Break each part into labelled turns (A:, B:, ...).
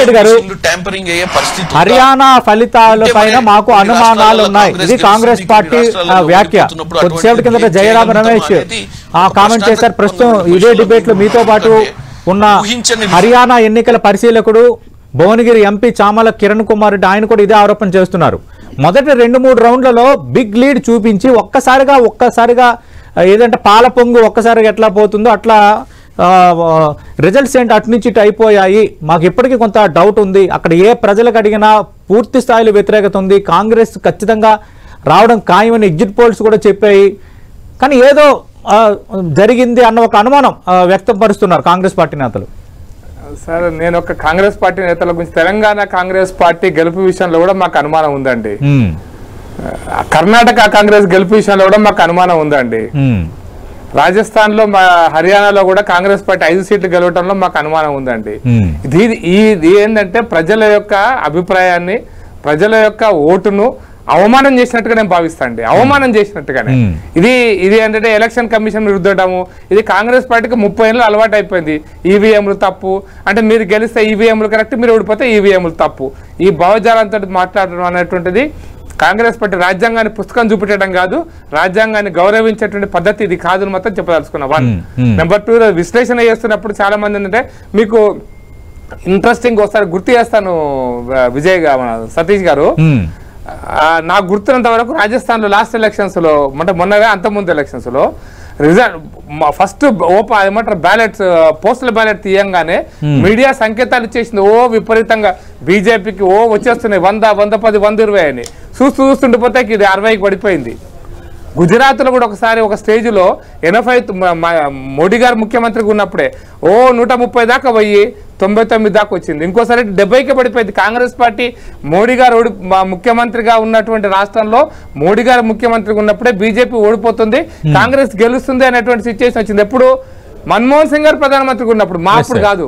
A: రెడ్డి గారు, హర్యానా ఫలితాల పైన మాకు అనుమానాలు ఉన్నాయి, ఇది కాంగ్రెస్ పార్టీ వ్యాఖ్య. కొద్దిసేపటి కిందట జయరామ రమేష్ కామెంట్ చేశారు. ప్రస్తుతం ఇదే డిబేట్ లో మీతో పాటు ఉన్న హర్యానా ఎన్నికల పరిశీలకుడు భువనగిరి ఎంపీ చామల కిరణ్ కుమార్ రెడ్డి, ఆయన కూడా ఇదే ఆరోపణ చేస్తున్నారు. మొదటి 2-3 రౌండ్లలో బిగ్ లీడ్ చూపించి ఒక్కసారిగా ఏదంటే పాల పొంగు ఒక్కసారిగా ఎట్లా పోతుందో అట్లా రిజల్ట్స్ ఏంటి అటు నుంచి ఇటు అయిపోయాయి. మాకు ఇప్పటికీ కొంత డౌట్ ఉంది. అక్కడ ఏ ప్రజలకు అడిగినా పూర్తి స్థాయిలో వ్యతిరేకత ఉంది. కాంగ్రెస్ ఖచ్చితంగా రావడం ఖాయమని ఎగ్జిట్ పోల్స్ కూడా చెప్పాయి. కానీ ఏదో జరిగింది అన్న ఒక అనుమానం వ్యక్తం పరుస్తున్నారు కాంగ్రెస్ పార్టీ నేతలు.
B: సార్, నేను ఒక కాంగ్రెస్ పార్టీ నేతల గురించి, తెలంగాణ కాంగ్రెస్ పార్టీ గెలుపు విషయంలో కూడా మాకు అనుమానం ఉందండి. కర్ణాటక కాంగ్రెస్ గెలుపు విషయంలో కూడా మాకు అనుమానం ఉందండి. రాజస్థాన్ లో, హర్యానాలో కూడా కాంగ్రెస్ పార్టీ 5 సీట్లు గెలవడంలో మాకు అనుమానం ఉందండి. ఇది ఏంటంటే ప్రజల యొక్క అభిప్రాయాన్ని, ప్రజల యొక్క ఓటును అవమానం చేసినట్టుగా నేను భావిస్తాండి. అవమానం చేసినట్టుగానే ఇది ఏంటంటే ఎలక్షన్ కమిషన్ రుద్దడము. ఇది కాంగ్రెస్ పార్టీకి 30 ఏళ్ళు అలవాటు అయిపోయింది. ఈవీఎంలు తప్పు అంటే, మీరు గెలిస్తే ఈవీఎంలు కరెక్ట్, మీరు ఓడిపోతే ఈవీఎంలు తప్పు. ఈ భావజాలంతో మాట్లాడడం అనేటువంటిది కాంగ్రెస్ పార్టీ రాజ్యాంగాన్ని పుస్తకం చూపెట్టడం కాదు, రాజ్యాంగాన్ని గౌరవించేటువంటి పద్ధతి ఇది కాదు అని మాత్రం చెప్పదలుచుకున్నా. 1. నెంబర్ 2, విశ్లేషణ చేస్తున్నప్పుడు చాలా మంది ఏంటంటే, మీకు ఇంట్రెస్టింగ్ ఒకసారి గుర్తు చేస్తాను విజయ్ సతీష్ గారు. నాకు గుర్తున్నంత వరకు రాజస్థాన్ లో లాస్ట్ ఎలక్షన్స్ లో, అంటే మొన్నగా అంతకుముందు ఎలక్షన్స్ లో రిజల్ట్ ఫస్ట్ ఏమంటారు బ్యాలెట్స్, పోస్టల్ బ్యాలెట్ తీయంగానే మీడియా సంకేతాలు ఇచ్చేసింది. విపరీతంగా బీజేపీకి వచ్చేస్తున్నాయి 100, 110, 120 అని. చూస్తుండిపోతే ఇది 60కి పడిపోయింది. గుజరాత్ లో కూడా ఒకసారి ఒక స్టేజ్ లో 80 మోడీ గారు ముఖ్యమంత్రిగా ఉన్నప్పుడే 130 దాకా పోయి 99 దాకా వచ్చింది. ఇంకోసారి 70కి పడిపోయింది. కాంగ్రెస్ పార్టీ మోడీ గారు ముఖ్యమంత్రిగా ఉన్నటువంటి రాష్ట్రంలో మోడీ గారు ముఖ్యమంత్రిగా ఉన్నప్పుడే బీజేపీ ఓడిపోతుంది, కాంగ్రెస్ గెలుస్తుంది అనేటువంటి సిచ్యువేషన్ వచ్చింది. ఎప్పుడు? మన్మోహన్ సింగ్ గారు ప్రధానమంత్రిగా ఉన్నప్పుడు. మా అప్పుడు కాదు.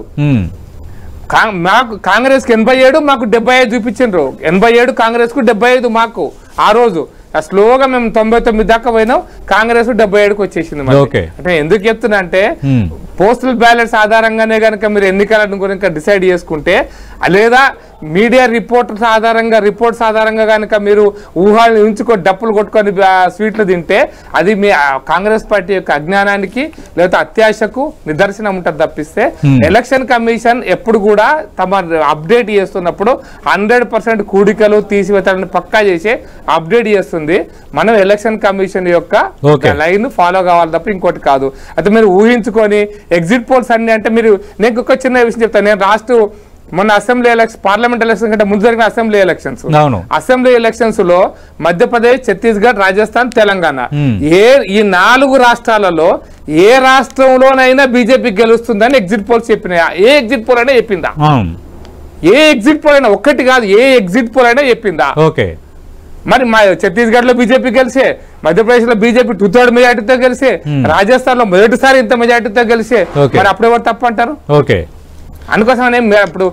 B: మాకు కాంగ్రెస్ కి 87, మాకు 75 చూపించారు. 87 కాంగ్రెస్ కు, 75 మాకు. ఆ రోజు స్లోగా మేము 99 దాకా పోయినాం, కాంగ్రెస్ 77కి వచ్చేసింది. అంటే ఎందుకు చెప్తున్నా అంటే, పోస్టల్ బ్యాలెట్స్ ఆధారంగానే కనుక మీరు ఎన్నికలను కనుక డిసైడ్ చేసుకుంటే, లేదా మీడియా రిపోర్ట్స్ ఆధారంగా కనుక మీరు ఊహాలను ఉంచుకో డప్పులు కొట్టుకొని స్వీట్లు తింటే, అది మీ కాంగ్రెస్ పార్టీ యొక్క అజ్ఞానానికి లేదా అత్యాశకు నిదర్శనం ఉంటుంది తప్పిస్తే, ఎలక్షన్ కమిషన్ ఎప్పుడు కూడా తమ అప్డేట్ చేస్తున్నప్పుడు 100% కూడికలు తీసివేతలను పక్కా చేసి అప్డేట్ చేస్తుంది. మనం ఎలక్షన్ కమిషన్ యొక్క లైన్ ఫాలో కావాలి తప్ప ఇంకోటి కాదు. అయితే మీరు ఊహించుకొని ఎగ్జిట్ పోల్స్ అన్ని అంటే, నేను ఒక చిన్న విషయం చెప్తాను. నేను మొన్న అసెంబ్లీ ఎలక్షన్, పార్లమెంట్ ఎలక్షన్ కంటే ముందు జరిగిన అసెంబ్లీ ఎలక్షన్స్ లో మధ్యప్రదేశ్, ఛత్తీస్గఢ్, రాజస్థాన్, తెలంగాణ ఈ 4 రాష్ట్రాలలో ఏ రాష్ట్రంలోనైనా బీజేపీ గెలుస్తుందని ఎగ్జిట్ పోల్స్ చెప్పినాయా? ఏ ఎగ్జిట్ పోల్ అయినా చెప్పిందా? ఏ ఎగ్జిట్ పోల్ అయినా, ఒక్కటి కాదు, ఏ ఎగ్జిట్ పోల్ అయినా చెప్పిందా? మరి మా ఛత్తీస్గఢ్ లో బీజేపీ గెలిచే, మధ్యప్రదేశ్ లో బీజేపీ 2/3 మెజార్టీతో గెలిచే, రాజస్థాన్ లో మొదటిసారి ఇంత మెజార్టీతో గెలిచే, మరి అప్పుడు ఎవరు తప్పు అంటారు? అందుకోసమనే ఇప్పుడు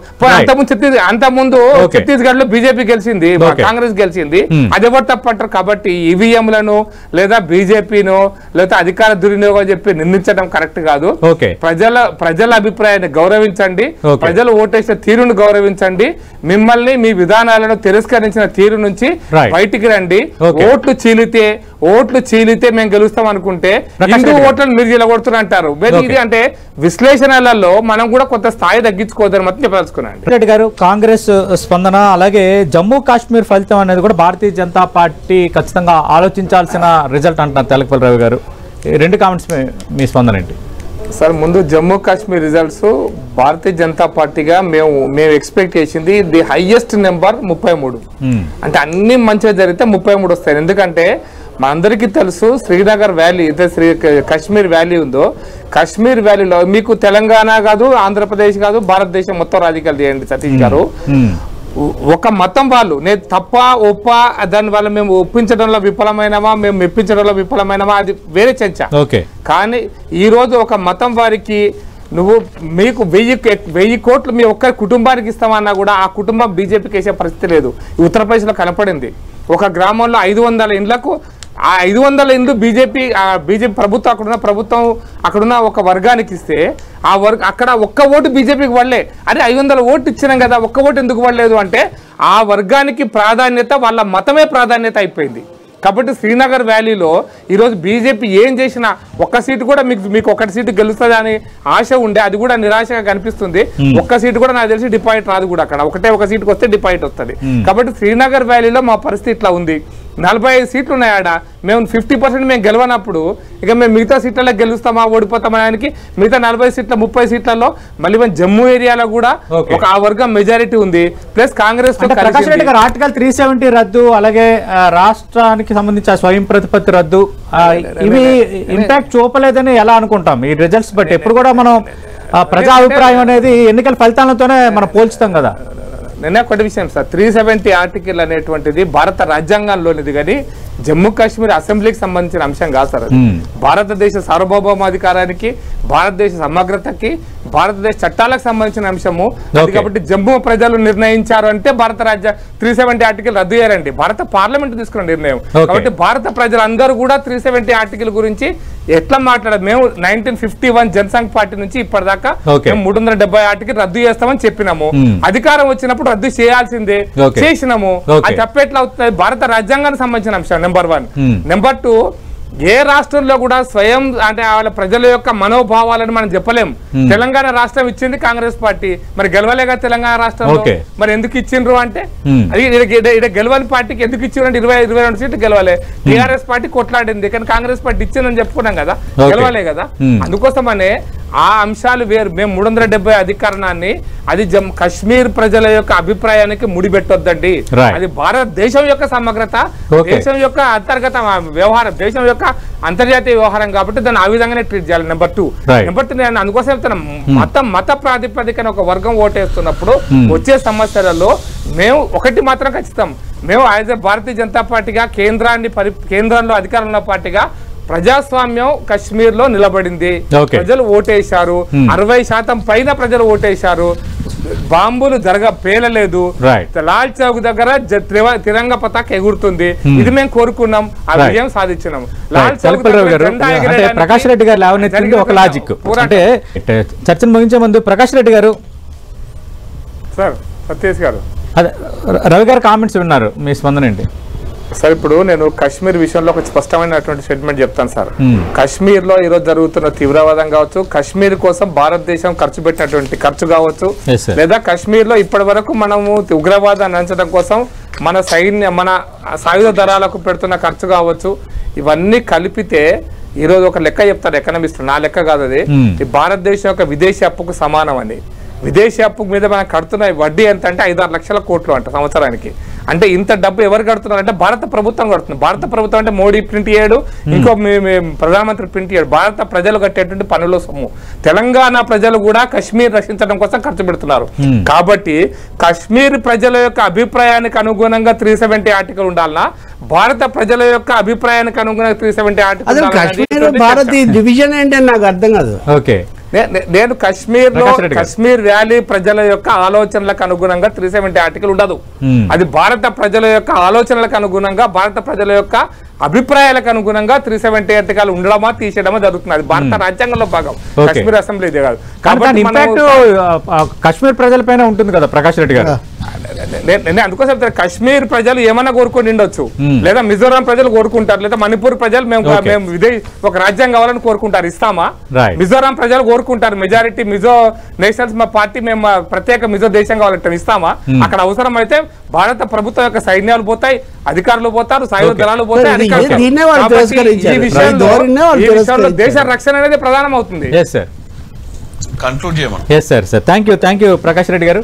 B: అంతకుముందు ఛత్తీస్గఢ్ లో బీజేపీ గెలిచింది, కాంగ్రెస్ గెలిచింది, అది ఎవరు తప్పంటారు? కాబట్టి ఈవీఎంలను లేదా బీజేపీను లేదా అధికార దుర్వినియోగం చెప్పి నిందించడం కరెక్ట్ కాదు. ప్రజల అభిప్రాయాన్ని గౌరవించండి, ప్రజలు ఓటేసిన తీరును గౌరవించండి, మిమ్మల్ని మీ విధానాలను తిరస్కరించిన తీరు నుంచి బయటికి రండి. ఓట్లు చీలితే మేము గెలుస్తాం అనుకుంటే హిందూ ఓట్లను మీరు గెలగొడుతున్నారు అంటారు. ఇది అంటే విశ్లేషణలలో మనం కూడా కొంత స్థాయి తగ్గించుకోవద్దని మాత్రం చెప్పదలుచుకున్నాను.
A: రెడ్డి గారు, కాంగ్రెస్ స్పందన, అలాగే జమ్మూ కాశ్మీర్ ఫలితం అనేది కూడా భారతీయ జనతా పార్టీ ఖచ్చితంగా ఆలోచించాల్సిన రిజల్ట్ అంటున్నారు తెలకపల్లి రవి గారు. 2 కామెంట్స్ మీ స్పందన ఏంటి?
B: సార్, ముందు జమ్మూ కాశ్మీర్ రిజల్ట్స్ భారతీయ జనతా పార్టీగా మేము ఎక్స్పెక్ట్ చేసింది ది హైయెస్ట్ నెంబర్ 33. అంటే అన్ని మంచిగా జరిగితే 33 వస్తాయి. ఎందుకంటే మనందరికీ తెలుసు, శ్రీనగర్ వ్యాలీ కాశ్మీర్ వ్యాలీ ఉందో, కాశ్మీర్ వ్యాలీలో మీకు తెలంగాణ కాదు, ఆంధ్రప్రదేశ్ కాదు, భారతదేశం మొత్తం రాజకీయాలు చేయండి సతీష్ గారు. ఒక మతం వాళ్ళు, నేను తప్ప ఒప్ప, దాని వల్ల మేము ఒప్పించడంలో విఫలమైనమా, మేము మెప్పించడంలో విఫలమైనమా, అది వేరే చర్చ. కానీ ఈ రోజు ఒక మతం వారికి మీకు 1000 కోట్లు మీ ఒక్కరి కుటుంబానికి ఇస్తామన్నా కూడా ఆ కుటుంబం బీజేపీకి వేసే పరిస్థితి లేదు. ఉత్తరప్రదేశ్ లో కనపడింది. ఒక గ్రామంలో 500 ఇండ్లకు ఆ 500 ఇండ్లు బీజేపీ ప్రభుత్వం అక్కడున్న ఒక వర్గానికి ఇస్తే అక్కడ ఒక్క ఓటు బీజేపీకి పడలే. అదే 500 ఓటు ఇచ్చినాం కదా, ఒక్క ఓటు ఎందుకు పడలేదు అంటే ఆ వర్గానికి ప్రాధాన్యత, వాళ్ళ మతమే ప్రాధాన్యత అయిపోయింది. కాబట్టి శ్రీనగర్ వ్యాలీలో ఈరోజు బీజేపీ ఏం చేసినా ఒక్క సీటు కూడా మీకు ఒకటి సీటు గెలుస్తుంది అని ఆశ ఉండే, అది కూడా నిరాశగా కనిపిస్తుంది. ఒక్క సీటు కూడా నాకు తెలిసి డిపాజిట్ రాదు కూడా, అక్కడ ఒక సీటుకి వస్తే డిపాజిట్ వస్తుంది. కాబట్టి శ్రీనగర్ వ్యాలీలో మా పరిస్థితి ఇట్లా ఉంది. 45 సీట్లు ఉన్నాయి ఆడ. మేము 50% మేము గెలవనప్పుడు ఇక మేము మిగతా సీట్లలో గెలుస్తామా ఓడిపోతామా ఆయనకి మిగతా 40 సీట్ల 30 సీట్లలో మళ్ళీ మేము జమ్మూ ఏరియాలో కూడా ఒక ఆ వర్గం మెజారిటీ ఉంది. ప్లస్ కాంగ్రెస్
A: ఆర్టికల్ 370 రద్దు, అలాగే రాష్ట్రానికి సంబంధించిన స్వయం ప్రతిపత్తి రద్దు, ఇవి ఇంపాక్ట్ చూపలేదని ఎలా అనుకుంటాం ఈ రిజల్ట్స్ బట్టి? ఎప్పుడు కూడా మనం ప్రజా అభిప్రాయం అనేది ఎన్నికల ఫలితాలతోనే మనం పోల్చుతాం కదా.
B: నిన్న ఒకటి విషయం సార్, 370 ఆర్టికల్ అనేటువంటిది భారత రాజ్యాంగంలోనిది కానీ జమ్మూ కాశ్మీర్ అసెంబ్లీకి సంబంధించిన అంశం కాదు సార్. అది భారతదేశ సార్వభౌమాధికారానికి, భారతదేశ సమగ్రతకి, భారతదేశ చట్టాలకు సంబంధించిన అంశము. కాబట్టి జమ్మూ ప్రజలు నిర్ణయించారు అంటే భారత 370 ఆర్టికల్ రద్దు చేయాలండి. భారత పార్లమెంట్ తీసుకున్న నిర్ణయం. కాబట్టి భారత ప్రజలందరూ కూడా 370 ఆర్టికల్ గురించి ఎట్లా మాట్లాడారు? మేము 1951 జనసంఘ్ పార్టీ నుంచి ఇప్పటిదాకా 370 ఆర్టికల్ రద్దు చేస్తామని చెప్పినాము. అధికారం వచ్చినప్పుడు రద్దు చేయాల్సిందే, చేసినాము. అది తప్పెట్లా అవుతుంది? భారత రాజ్యాంగానికి సంబంధించిన అంశం నెంబర్ 1. నెంబర్ 2, ఏ రాష్ట్రంలో కూడా స్వయం అంటే వాళ్ళ ప్రజల యొక్క మనోభావాలను మనం చెప్పలేం. తెలంగాణ రాష్ట్రం ఇచ్చింది కాంగ్రెస్ పార్టీ, మరి గెలవలేగా తెలంగాణ రాష్ట్రంలో? మరి ఎందుకు ఇచ్చిండ్రు అంటే అది గెలవని పార్టీకి ఎందుకు ఇచ్చిండ్రు అంటే 22 సీట్లు గెలవలే. టీఆర్ఎస్ పార్టీ కొట్లాడింది కానీ కాంగ్రెస్ పార్టీ ఇచ్చిందని చెప్పుకున్నాం కదా, గెలవలే కదా. అందుకోసమనే ఆ అంశాలు వేరు. మేము 370 అధికరణాన్ని అది కశ్మీర్ ప్రజల యొక్క అభిప్రాయానికి ముడిపెట్టొద్దండి. అది భారతదేశం యొక్క సమగ్రత, దేశం యొక్క అంతర్గత వ్యవహారం, దేశం యొక్క అంతర్జాతీయ వ్యవహారం కాబట్టి దాన్ని ఆ విధంగానే ట్రీట్ చేయాలి. నెంబర్ 2 నేను అందుకోసం చెప్తాను, మత ప్రాతిపదికన ఒక వర్గం ఓటేస్తున్నప్పుడు వచ్చే సమస్యలలో మేము ఒకటి మాత్రం ఖచ్చితం, మేము యాజ్ ఎ భారతీయ జనతా పార్టీగా కేంద్రంలో అధికారంలో ఉన్న పార్టీగా ప్రజాస్వామ్యం కశ్మీర్ లో నిలబడింది. ప్రజలు ఓటేశారు, 60% పైన ప్రజలు ఓటేశారు. బాంబులు పేలలేదు. లాల్ చౌక్ దగ్గర తిరంగ పతాక ఎగురుతుంది. ఇది మేము కోరుకున్నాం, ఆ విజయం సాధించినాం. లాల్ చౌక్
A: ప్రకాష్ రెడ్డి గారు లేవనెత్తింది ఒక లాజిక్. అంటే చర్చను ముగించే ముందు ప్రకాష్ రెడ్డి గారు,
B: సార్ సతీష్ గారు,
A: అదే రవి గారు కామెంట్స్ విన్నారు, మీ స్పందన ఏంటి
B: సార్? ఇప్పుడు నేను కశ్మీర్ విషయంలో ఒక స్పష్టమైనటువంటి స్టేట్మెంట్ చెప్తాను సార్. కశ్మీర్ లో ఈరోజు జరుగుతున్న తీవ్రవాదం కావచ్చు, కశ్మీర్ కోసం భారతదేశం ఖర్చు పెట్టినటువంటి ఖర్చు కావచ్చు, లేదా కశ్మీర్ లో ఇప్పటి వరకు మనము ఉగ్రవాదాన్ని అంచడం కోసం మన సాయుధ దళాలకు పెడుతున్న ఖర్చు కావచ్చు, ఇవన్నీ కలిపితే ఈరోజు ఒక లెక్క చెప్తారు ఎకనమిస్ట్, నా లెక్క కాదు అది, భారతదేశం యొక్క విదేశీ అప్పుకు సమానం అని. విదేశీ అప్పు మీద మనం కడుతున్న వడ్డీ ఎంత అంటే 5-6 లక్షల కోట్లు అంట సంవత్సరానికి. అంటే ఇంత డబ్బు ఎవరు కడుతున్నారంటే భారత ప్రభుత్వం కడుతుంది. భారత ప్రభుత్వం అంటే మోడీ ప్రింట్ చేయడు, ఇంకో ప్రధానమంత్రి ప్రింట్ చేయడు, భారత ప్రజలు కట్టేటువంటి పనుల సొమ్ము. తెలంగాణ ప్రజలు కూడా కశ్మీర్ రక్షించడం కోసం ఖర్చు పెడుతున్నారు. కాబట్టి కశ్మీర్ ప్రజల యొక్క అభిప్రాయానికి అనుగుణంగా 370 ఆర్టికల్ ఉండాలన్నా, భారత ప్రజల యొక్క అభిప్రాయానికి అనుగుణంగా 370 ఆర్టికల్
C: డివిజన్ ఏంటని నాకు అర్థం కాదు.
B: నేను కశ్మీర్ వ్యాలీ ప్రజల యొక్క ఆలోచనలకు అనుగుణంగా 370 ఆర్టికల్ ఉండదు. అది భారత ప్రజల యొక్క ఆలోచనలకు అనుగుణంగా, భారత ప్రజల యొక్క అభిప్రాయాలకు అనుగుణంగా 370 ఆర్టికల్ ఉండడమా తీసేయడమా జరుగుతుంది. అది భారత రాజ్యాంగంలో భాగం, కశ్మీర్ అసెంబ్లీ కాదు. కాబట్టి
A: కశ్మీర్ ప్రజల పైన ఉంటుంది కదా ప్రకాష్ రెడ్డి గారు.
B: నేను అందుకోసం కశ్మీర్ ప్రజలు ఏమన్నా కోరుకొని ఉండొచ్చు, లేదా మిజోరాం ప్రజలు కోరుకుంటారు, లేదా మణిపూర్ ప్రజలు మేము ఒక రాజ్యం కావాలని కోరుకుంటారు, ఇస్తామా? మిజోరాం ప్రజలు కోరుకుంటారు, మెజారిటీ మిజో నేషనల్స్ మా పార్టీ మేము ప్రత్యేక మిజో దేశం కావాలంటే ఇస్తామా? అక్కడ అవసరం అయితే భారత ప్రభుత్వం యొక్క సైన్యాలు పోతాయి, అధికారులు పోతారు, సాయుధ దళాలు పోతాయి. ఈ విషయంలో దేశ రక్షణ అనేది ప్రధానం అవుతుంది.
A: థ్యాంక్ యూ ప్రకాష్ రెడ్డి గారు.